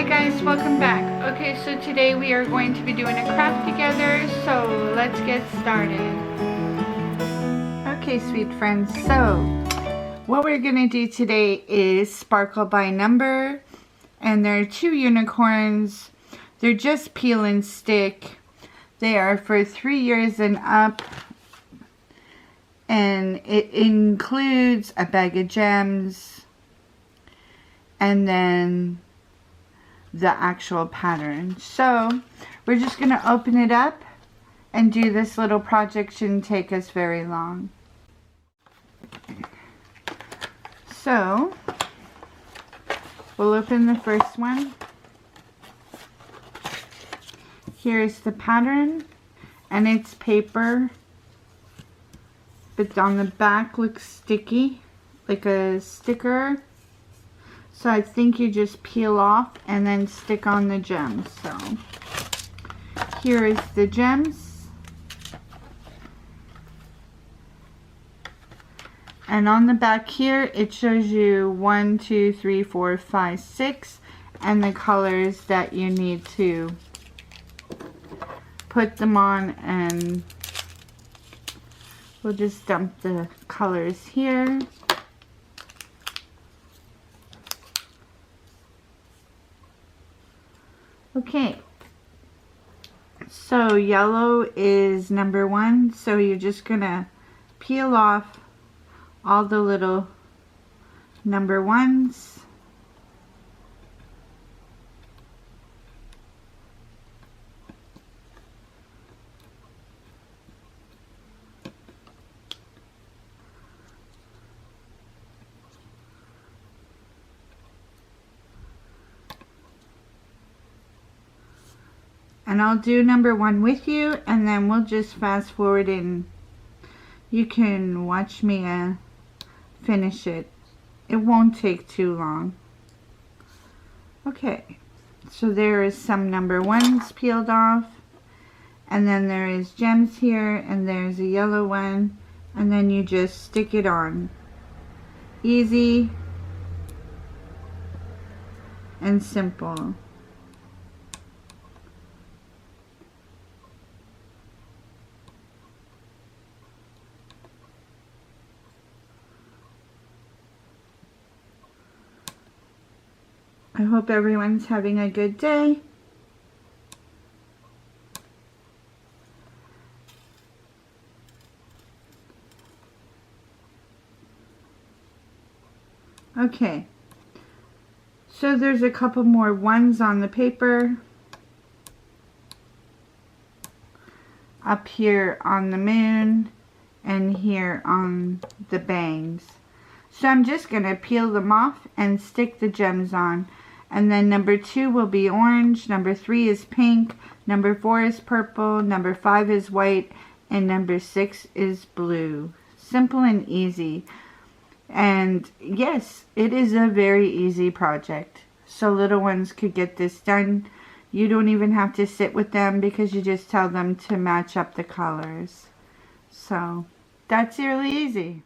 guys, welcome back. Okay, so today we are going to be doing a craft together, so let's get started. Okay, sweet friends, so what we're going to do today is sparkle by number, and there are 2 unicorns. They're just peel and stick. They are for 3 years and up, and it includes a bag of gems and then the actual pattern. So we're just going to open it up and do this little project. Shouldn't take us very long. So we'll open the first one. Here's the pattern, and it's paper, but on the back looks sticky like a sticker. So I think you just peel off and then stick on the gems. So here is the gems. And on the back here, it shows you 1, 2, 3, 4, 5, 6, and the colors that you need to put them on. And we'll just dump the colors here. Okay, so yellow is number 1, so you're just gonna peel off all the little number 1s. And I'll do number 1 with you, and then we'll just fast forward and you can watch me finish it. It won't take too long. Okay, so there is some number 1s peeled off, and then there is gems here, and there's a yellow one, and then you just stick it on. Easy and simple. I hope everyone's having a good day. Okay, so there's a couple more 1s on the paper. Up here on the moon and here on the bangs. So I'm just going to peel them off and stick the gems on. And then number 2 will be orange, number 3 is pink, number 4 is purple, number 5 is white, and number 6 is blue. Simple and easy. And yes, it is a very easy project. So little ones could get this done. You don't even have to sit with them because you just tell them to match up the colors. So that's really easy.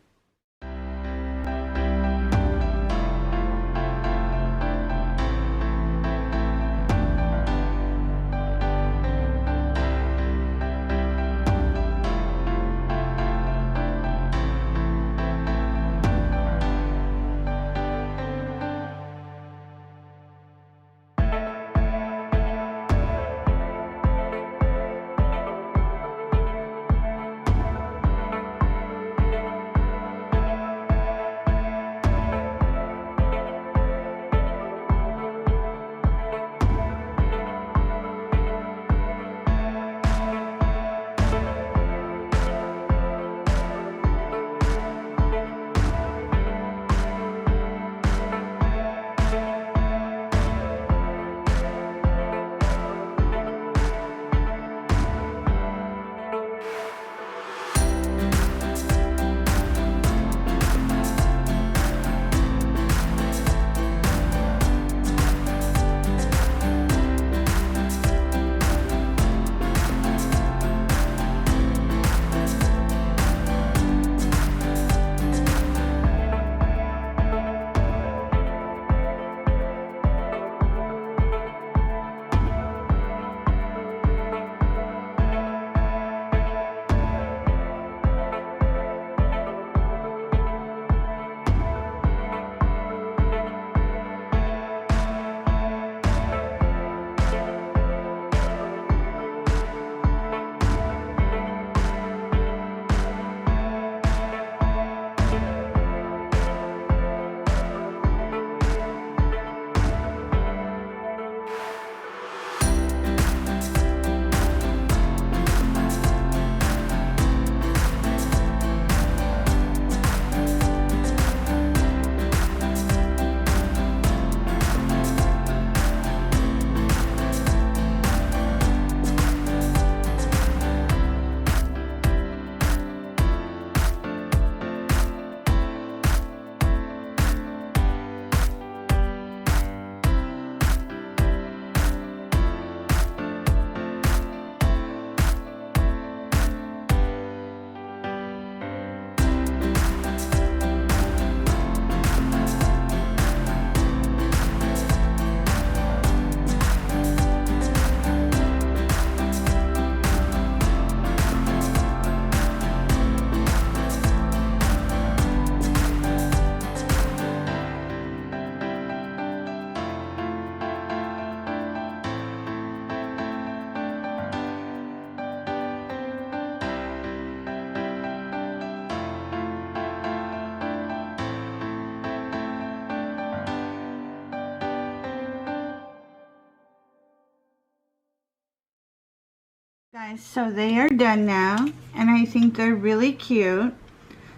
Guys, so they are done now, and I think they're really cute.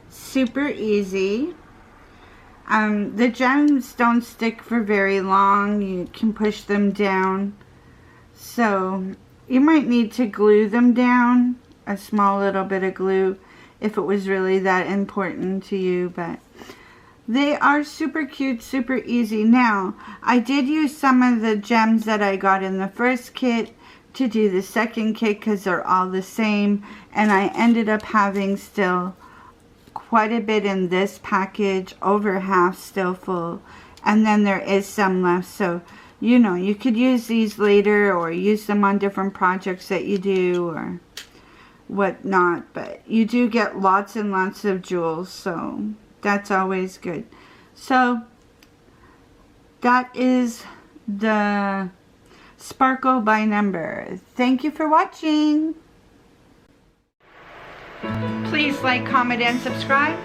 Super easy. The gems don't stick for very long. You can push them down. So you might need to glue them down, a small little bit of glue, if it was really that important to you. But they are super cute, super easy. Now, I did use some of the gems that I got in the first kit to do the second kit because they're all the same. And I ended up having still quite a bit in this package, over half still full. And then there is some left. So, you know, you could use these later or use them on different projects that you do or whatnot. But you do get lots and lots of jewels, so that's always good. So that is the Sparkle by Number. Thank you for watching. Please like, comment, and subscribe.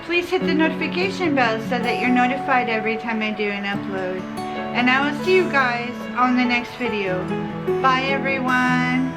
Please hit the notification bell so that you're notified every time I do an upload. And I will see you guys on the next video. Bye everyone.